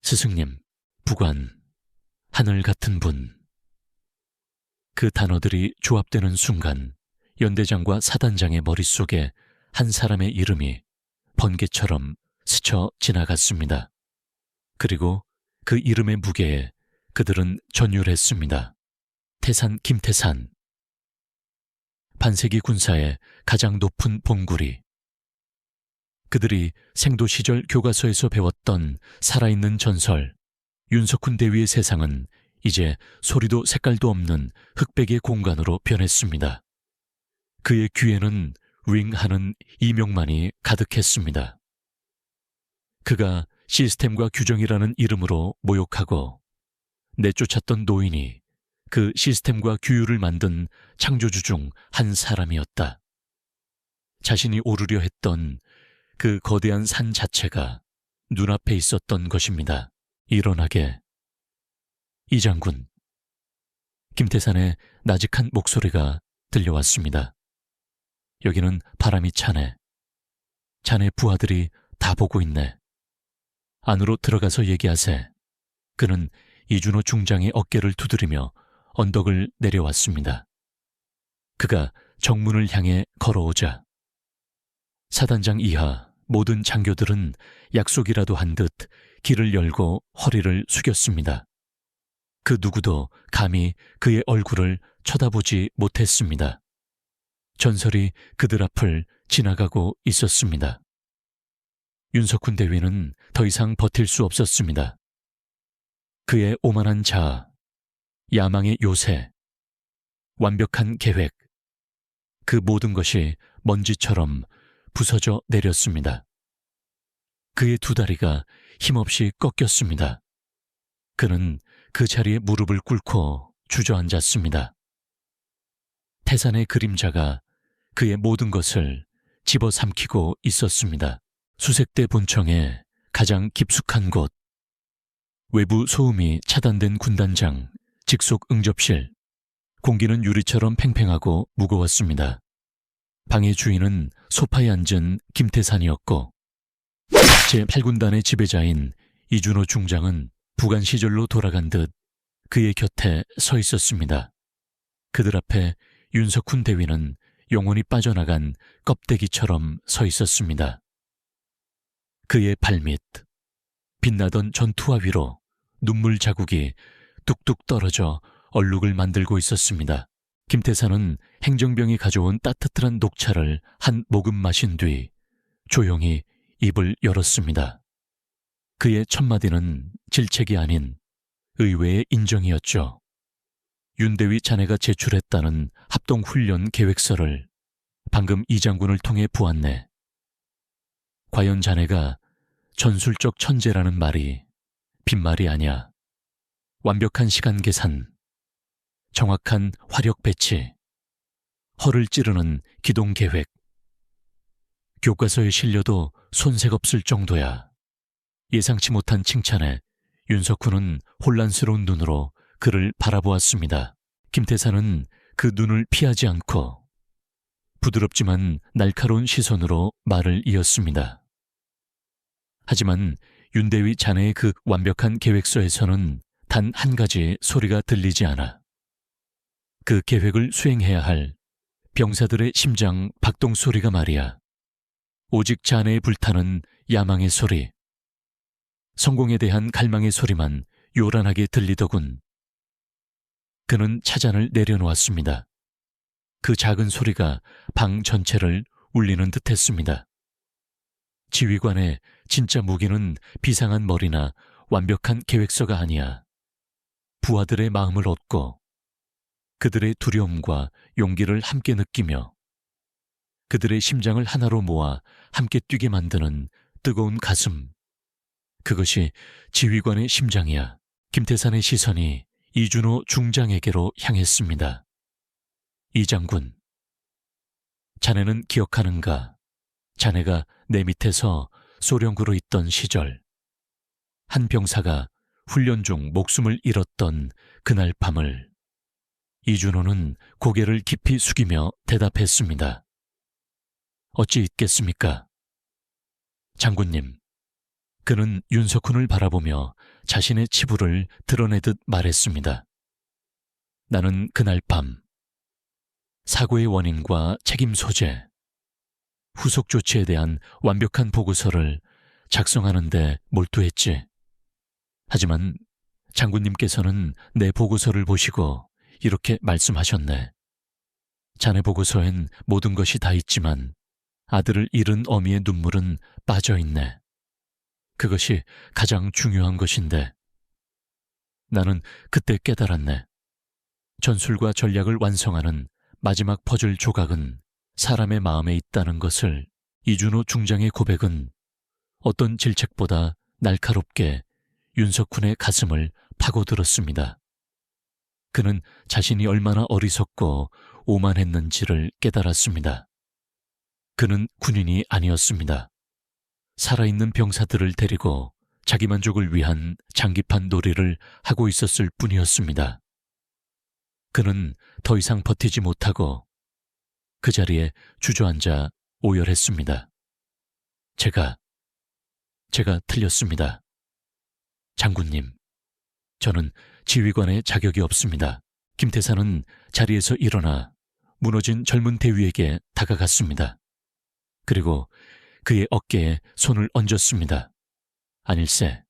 스승님, 부관, 하늘 같은 분. 그 단어들이 조합되는 순간 연대장과 사단장의 머릿속에 한 사람의 이름이 번개처럼 스쳐 지나갔습니다. 그리고 그 이름의 무게에 그들은 전율했습니다. 태산 김태산. 반세기 군사의 가장 높은 봉구리. 그들이 생도 시절 교과서에서 배웠던 살아있는 전설, 윤석훈 대위의 세상은 이제 소리도 색깔도 없는 흑백의 공간으로 변했습니다. 그의 귀에는 윙 하는 이명만이 가득했습니다. 그가 시스템과 규정이라는 이름으로 모욕하고 내쫓았던 노인이 그 시스템과 규율을 만든 창조주 중 한 사람이었다. 자신이 오르려 했던 그 거대한 산 자체가 눈앞에 있었던 것입니다. 일어나게. 이 장군, 김태산의 나직한 목소리가 들려왔습니다. 여기는 바람이 차네. 자네 부하들이 다 보고 있네. 안으로 들어가서 얘기하세. 그는 이준호 중장의 어깨를 두드리며 언덕을 내려왔습니다. 그가 정문을 향해 걸어오자 사단장 이하 모든 장교들은 약속이라도 한 듯 길을 열고 허리를 숙였습니다. 그 누구도 감히 그의 얼굴을 쳐다보지 못했습니다. 전설이 그들 앞을 지나가고 있었습니다. 윤석훈 대위는 더 이상 버틸 수 없었습니다. 그의 오만한 자아, 야망의 요새, 완벽한 계획, 그 모든 것이 먼지처럼 부서져 내렸습니다. 그의 두 다리가 힘없이 꺾였습니다. 그는 그 자리에 무릎을 꿇고 주저앉았습니다. 태산의 그림자가 그의 모든 것을 집어삼키고 있었습니다. 수색대 본청의 가장 깊숙한 곳, 외부 소음이 차단된 군단장, 직속 응접실, 공기는 유리처럼 팽팽하고 무거웠습니다. 방의 주인은 소파에 앉은 김태산이었고 제8군단의 지배자인 이준호 중장은 부관 시절로 돌아간 듯 그의 곁에 서 있었습니다. 그들 앞에 윤석훈 대위는 영혼이 빠져나간 껍데기처럼 서 있었습니다. 그의 발밑, 빛나던 전투화 위로 눈물 자국이 뚝뚝 떨어져 얼룩을 만들고 있었습니다. 김태산은 행정병이 가져온 따뜻한 녹차를 한 모금 마신 뒤 조용히 입을 열었습니다. 그의 첫마디는 질책이 아닌 의외의 인정이었죠. 윤대위 자네가 제출했다는 합동훈련 계획서를 방금 이 장군을 통해 보았네. 과연 자네가 전술적 천재라는 말이 빈말이 아니야. 완벽한 시간 계산, 정확한 화력 배치, 허를 찌르는 기동 계획. 교과서에 실려도 손색 없을 정도야. 예상치 못한 칭찬에 윤석훈은 혼란스러운 눈으로 그를 바라보았습니다. 김태산은 그 눈을 피하지 않고 부드럽지만 날카로운 시선으로 말을 이었습니다. 하지만 윤대위 자네의 그 완벽한 계획서에서는 단 한 가지 소리가 들리지 않아. 그 계획을 수행해야 할 병사들의 심장 박동 소리가 말이야. 오직 자네의 불타는 야망의 소리, 성공에 대한 갈망의 소리만 요란하게 들리더군. 그는 차잔을 내려놓았습니다. 그 작은 소리가 방 전체를 울리는 듯했습니다. 지휘관의 진짜 무기는 비상한 머리나 완벽한 계획서가 아니야. 부하들의 마음을 얻고 그들의 두려움과 용기를 함께 느끼며 그들의 심장을 하나로 모아 함께 뛰게 만드는 뜨거운 가슴. 그것이 지휘관의 심장이야. 김태산의 시선이 이준호 중장에게로 향했습니다. 이 장군, 자네는 기억하는가? 자네가 내 밑에서 소령구로 있던 시절, 한 병사가 훈련 중 목숨을 잃었던 그날 밤을. 이준호는 고개를 깊이 숙이며 대답했습니다. 어찌 잊겠습니까? 장군님, 그는 윤석훈을 바라보며 자신의 치부를 드러내듯 말했습니다. 나는 그날 밤 사고의 원인과 책임 소재, 후속 조치에 대한 완벽한 보고서를 작성하는 데 몰두했지. 하지만 장군님께서는 내 보고서를 보시고 이렇게 말씀하셨네. 자네 보고서엔 모든 것이 다 있지만 아들을 잃은 어미의 눈물은 빠져있네. 그것이 가장 중요한 것인데. 나는 그때 깨달았네. 전술과 전략을 완성하는 마지막 퍼즐 조각은 사람의 마음에 있다는 것을. 이준호 중장의 고백은 어떤 질책보다 날카롭게 윤석훈의 가슴을 파고들었습니다. 그는 자신이 얼마나 어리석고 오만했는지를 깨달았습니다. 그는 군인이 아니었습니다. 살아있는 병사들을 데리고 자기 만족을 위한 장기판 놀이를 하고 있었을 뿐이었습니다. 그는 더 이상 버티지 못하고 그 자리에 주저앉아 오열했습니다. 제가 틀렸습니다. 장군님, 저는 지휘관의 자격이 없습니다. 김태사는 자리에서 일어나 무너진 젊은 대위에게 다가갔습니다. 그리고 그의 어깨에 손을 얹었습니다. 아닐세,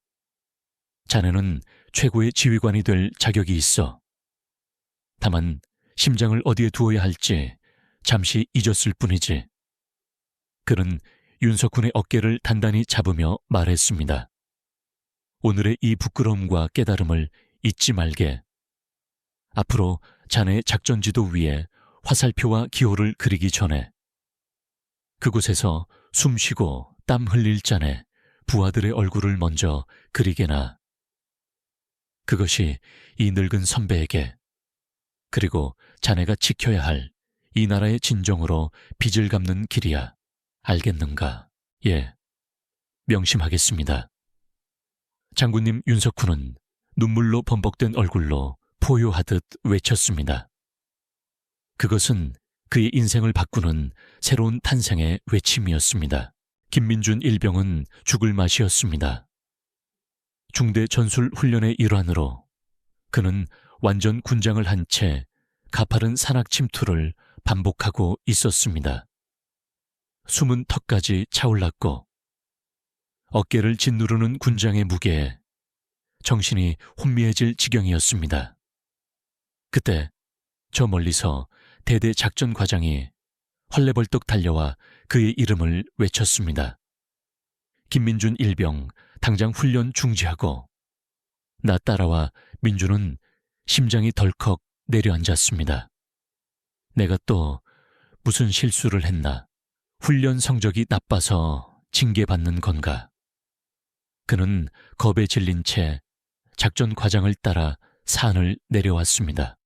자네는 최고의 지휘관이 될 자격이 있어. 다만 심장을 어디에 두어야 할지 잠시 잊었을 뿐이지. 그는 윤석훈의 어깨를 단단히 잡으며 말했습니다. 오늘의 이 부끄러움과 깨달음을 잊지 말게. 앞으로 자네의 작전지도 위에 화살표와 기호를 그리기 전에 그곳에서 숨 쉬고 땀 흘릴 잔에 부하들의 얼굴을 먼저 그리게나. 그것이 이 늙은 선배에게, 그리고 자네가 지켜야 할 이 나라의 진정으로 빚을 갚는 길이야. 알겠는가? 예, 명심하겠습니다. 장군님 윤석훈은 눈물로 범벅된 얼굴로 포효하듯 외쳤습니다. 그것은 그의 인생을 바꾸는 새로운 탄생의 외침이었습니다. 김민준 일병은 죽을 맛이었습니다. 중대 전술 훈련의 일환으로 그는 완전 군장을 한 채 가파른 산악 침투를 반복하고 있었습니다. 숨은 턱까지 차올랐고 어깨를 짓누르는 군장의 무게에 정신이 혼미해질 지경이었습니다. 그때 저 멀리서 대대 작전 과장이 헐레벌떡 달려와 그의 이름을 외쳤습니다. 김민준 일병 당장 훈련 중지하고. 나 따라와 민준은 심장이 덜컥 내려앉았습니다. 내가 또 무슨 실수를 했나? 훈련 성적이 나빠서 징계받는 건가? 그는 겁에 질린 채 작전 과장을 따라 산을 내려왔습니다.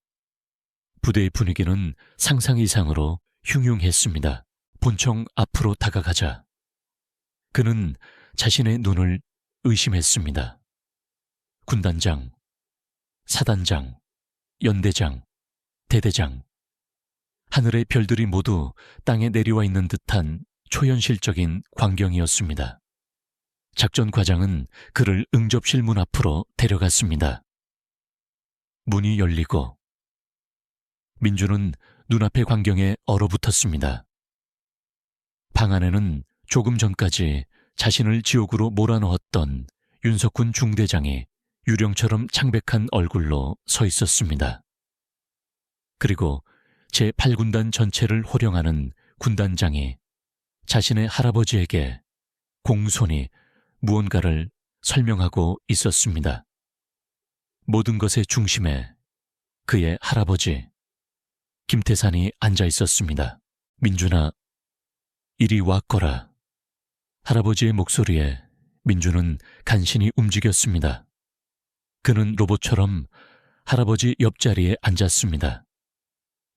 부대의 분위기는 상상 이상으로 흉흉했습니다. 본청 앞으로 다가가자 그는 자신의 눈을 의심했습니다. 군단장, 사단장, 연대장, 대대장, 하늘의 별들이 모두 땅에 내려와 있는 듯한 초현실적인 광경이었습니다. 작전 과장은 그를 응접실 문 앞으로 데려갔습니다. 문이 열리고 민주는 눈앞의 광경에 얼어붙었습니다. 방 안에는 조금 전까지 자신을 지옥으로 몰아넣었던 윤석훈 중대장이 유령처럼 창백한 얼굴로 서 있었습니다. 그리고 제8군단 전체를 호령하는 군단장이 자신의 할아버지에게 공손히 무언가를 설명하고 있었습니다. 모든 것의 중심에 그의 할아버지 김태산이 앉아 있었습니다. 민준아, 이리 왔거라. 할아버지의 목소리에 민준은 간신히 움직였습니다. 그는 로봇처럼 할아버지 옆자리에 앉았습니다.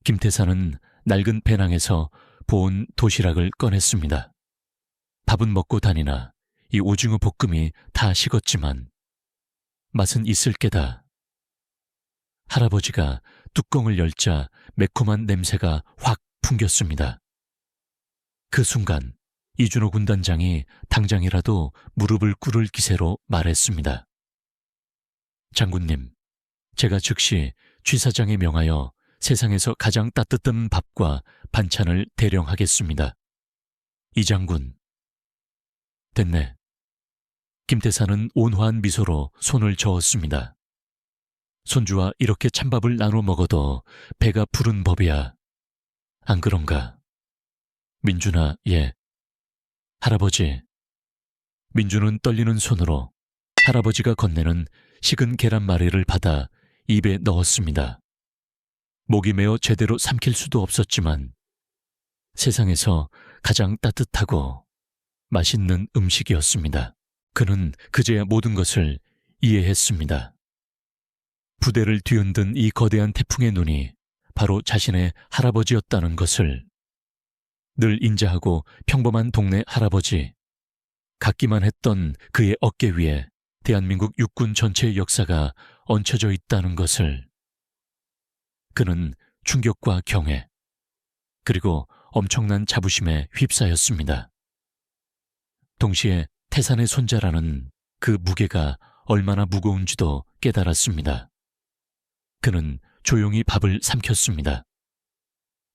김태산은 낡은 배낭에서 보온 도시락을 꺼냈습니다. 밥은 먹고 다니나 이 오징어 볶음이 다 식었지만 맛은 있을 게다. 할아버지가 뚜껑을 열자 매콤한 냄새가 확 풍겼습니다. 그 순간 이준호 군단장이 당장이라도 무릎을 꿇을 기세로 말했습니다. 장군님, 제가 즉시 취사장에 명하여 세상에서 가장 따뜻한 밥과 반찬을 대령하겠습니다. 이 장군. 됐네. 김태사는 온화한 미소로 손을 저었습니다. 손주와 이렇게 찬밥을 나눠 먹어도 배가 부른 법이야. 안 그런가? 민준아, 예. 할아버지. 민준은 떨리는 손으로 할아버지가 건네는 식은 계란말이를 받아 입에 넣었습니다. 목이 메어 제대로 삼킬 수도 없었지만 세상에서 가장 따뜻하고 맛있는 음식이었습니다. 그는 그제야 모든 것을 이해했습니다. 부대를 뒤흔든 이 거대한 태풍의 눈이 바로 자신의 할아버지였다는 것을. 늘 인자하고 평범한 동네 할아버지. 같기만 했던 그의 어깨 위에 대한민국 육군 전체의 역사가 얹혀져 있다는 것을. 그는 충격과 경애, 그리고 엄청난 자부심에 휩싸였습니다. 동시에 태산의 손자라는 그 무게가 얼마나 무거운지도 깨달았습니다. 그는 조용히 밥을 삼켰습니다.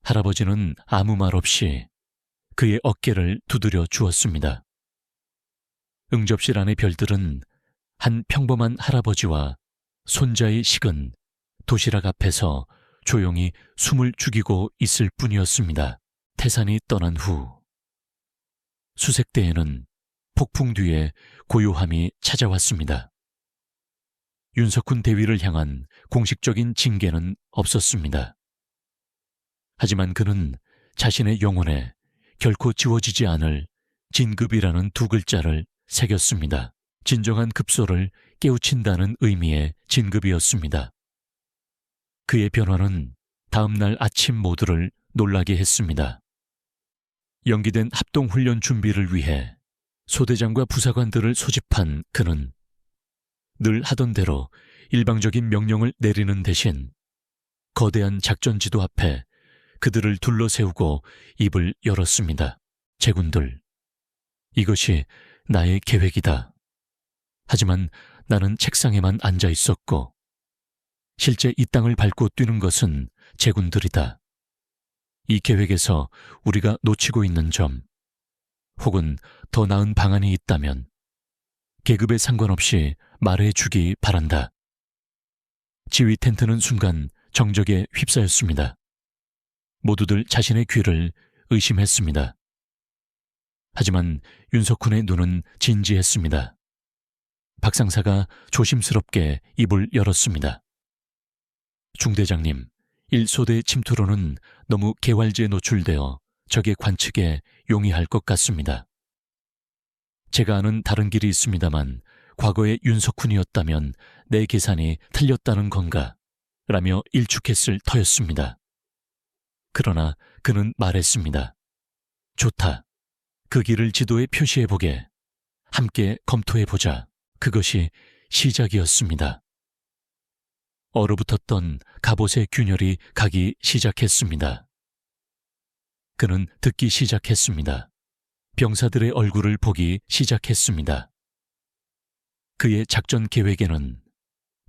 할아버지는 아무 말 없이 그의 어깨를 두드려 주었습니다. 응접실 안의 별들은 한 평범한 할아버지와 손자의 식은 도시락 앞에서 조용히 숨을 죽이고 있을 뿐이었습니다. 태산이 떠난 후 수색대에는 폭풍 뒤에 고요함이 찾아왔습니다. 윤석훈 대위를 향한 공식적인 징계는 없었습니다. 하지만 그는 자신의 영혼에 결코 지워지지 않을 진급이라는 두 글자를 새겼습니다. 진정한 급소를 깨우친다는 의미의 진급이었습니다. 그의 변화는 다음날 아침 모두를 놀라게 했습니다. 연기된 합동훈련 준비를 위해 소대장과 부사관들을 소집한 그는 늘 하던 대로 일방적인 명령을 내리는 대신 거대한 작전지도 앞에 그들을 둘러세우고 입을 열었습니다. 제군들, 이것이 나의 계획이다. 하지만 나는 책상에만 앉아 있었고 실제 이 땅을 밟고 뛰는 것은 제군들이다. 이 계획에서 우리가 놓치고 있는 점, 혹은 더 나은 방안이 있다면 계급에 상관없이 말해주기 바란다. 지휘 텐트는 순간 정적에 휩싸였습니다. 모두들 자신의 귀를 의심했습니다. 하지만 윤석훈의 눈은 진지했습니다. 박상사가 조심스럽게 입을 열었습니다. 중대장님, 1소대 침투로는 너무 개활지에 노출되어 적의 관측에 용이할 것 같습니다. 제가 아는 다른 길이 있습니다만 과거에 윤석훈이었다면 내 계산이 틀렸다는 건가? 라며 일축했을 터였습니다. 그러나 그는 말했습니다. 좋다. 그 길을 지도에 표시해보게. 함께 검토해보자. 그것이 시작이었습니다. 얼어붙었던 갑옷의 균열이 가기 시작했습니다. 그는 듣기 시작했습니다. 병사들의 얼굴을 보기 시작했습니다. 그의 작전 계획에는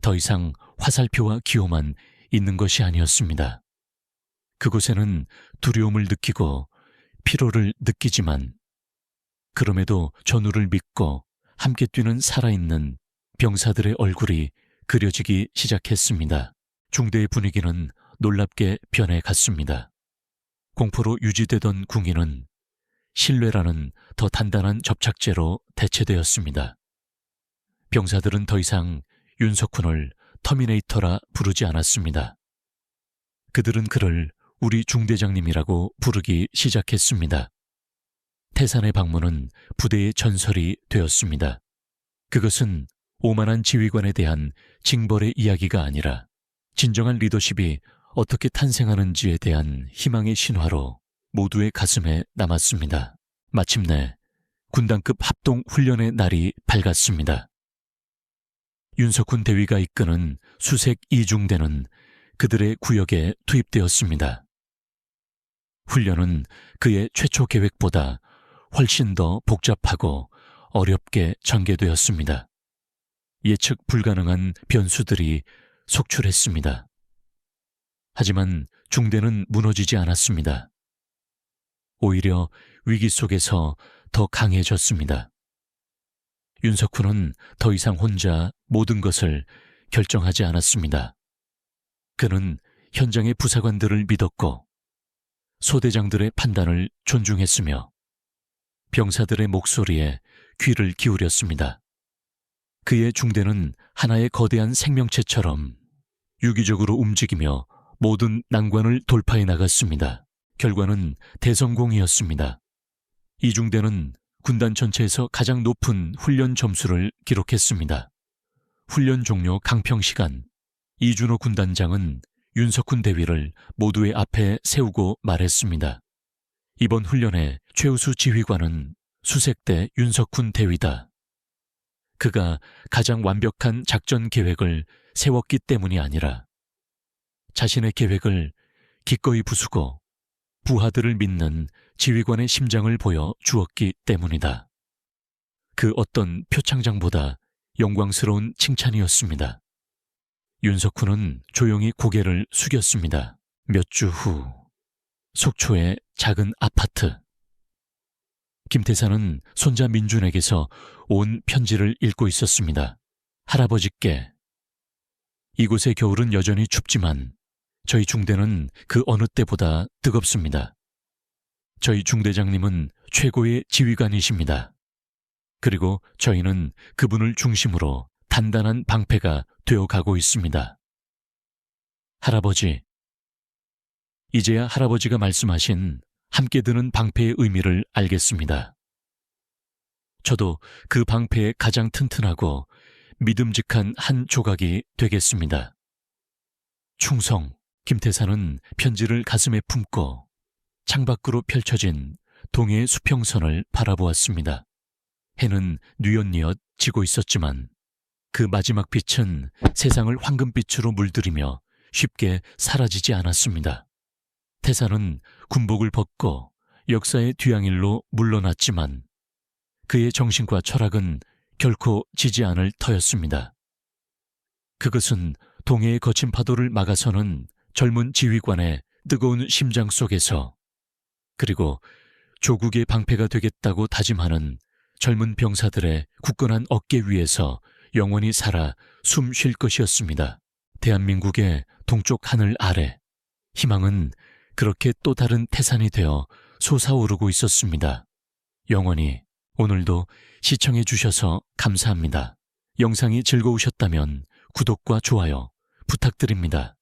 더 이상 화살표와 기호만 있는 것이 아니었습니다. 그곳에는 두려움을 느끼고 피로를 느끼지만 그럼에도 전우를 믿고 함께 뛰는 살아있는 병사들의 얼굴이 그려지기 시작했습니다. 중대의 분위기는 놀랍게 변해갔습니다. 공포로 유지되던 궁의는 신뢰라는 더 단단한 접착제로 대체되었습니다. 병사들은 더 이상 윤석훈을 터미네이터라 부르지 않았습니다. 그들은 그를 우리 중대장님이라고 부르기 시작했습니다. 태산의 방문은 부대의 전설이 되었습니다. 그것은 오만한 지휘관에 대한 징벌의 이야기가 아니라 진정한 리더십이 어떻게 탄생하는지에 대한 희망의 신화로 모두의 가슴에 남았습니다. 마침내 군단급 합동 훈련의 날이 밝았습니다. 윤석훈 대위가 이끄는 수색 2중대는 그들의 구역에 투입되었습니다. 훈련은 그의 최초 계획보다 훨씬 더 복잡하고 어렵게 전개되었습니다. 예측 불가능한 변수들이 속출했습니다. 하지만 중대는 무너지지 않았습니다. 오히려 위기 속에서 더 강해졌습니다. 윤석훈은 더 이상 혼자 모든 것을 결정하지 않았습니다. 그는 현장의 부사관들을 믿었고 소대장들의 판단을 존중했으며 병사들의 목소리에 귀를 기울였습니다. 그의 중대는 하나의 거대한 생명체처럼 유기적으로 움직이며 모든 난관을 돌파해 나갔습니다. 결과는 대성공이었습니다. 이 중대는 군단 전체에서 가장 높은 훈련 점수를 기록했습니다. 훈련 종료 강평 시간, 이준호 군단장은 윤석훈 대위를 모두의 앞에 세우고 말했습니다. 이번 훈련의 최우수 지휘관은 수색대 윤석훈 대위다. 그가 가장 완벽한 작전 계획을 세웠기 때문이 아니라 자신의 계획을 기꺼이 부수고 부하들을 믿는 지휘관의 심장을 보여 주었기 때문이다. 그 어떤 표창장보다 영광스러운 칭찬이었습니다. 윤석훈은 조용히 고개를 숙였습니다. 몇 주 후, 속초의 작은 아파트. 김태사는 손자 민준에게서 온 편지를 읽고 있었습니다. 할아버지께, 이곳의 겨울은 여전히 춥지만 저희 중대는 그 어느 때보다 뜨겁습니다. 저희 중대장님은 최고의 지휘관이십니다. 그리고 저희는 그분을 중심으로 단단한 방패가 되어가고 있습니다. 할아버지, 이제야 할아버지가 말씀하신 함께 드는 방패의 의미를 알겠습니다. 저도 그 방패의 가장 튼튼하고 믿음직한 한 조각이 되겠습니다. 충성. 김태사는 편지를 가슴에 품고 창밖으로 펼쳐진 동해의 수평선을 바라보았습니다. 해는 뉘엿뉘엿 지고 있었지만 그 마지막 빛은 세상을 황금빛으로 물들이며 쉽게 사라지지 않았습니다. 태사는 군복을 벗고 역사의 뒤양일로 물러났지만 그의 정신과 철학은 결코 지지 않을 터였습니다. 그것은 동해의 거친 파도를 막아서는 젊은 지휘관의 뜨거운 심장 속에서, 그리고 조국의 방패가 되겠다고 다짐하는 젊은 병사들의 굳건한 어깨 위에서 영원히 살아 숨 쉴 것이었습니다. 대한민국의 동쪽 하늘 아래 희망은 그렇게 또 다른 태산이 되어 솟아오르고 있었습니다. 영원히. 오늘도 시청해 주셔서 감사합니다. 영상이 즐거우셨다면 구독과 좋아요 부탁드립니다.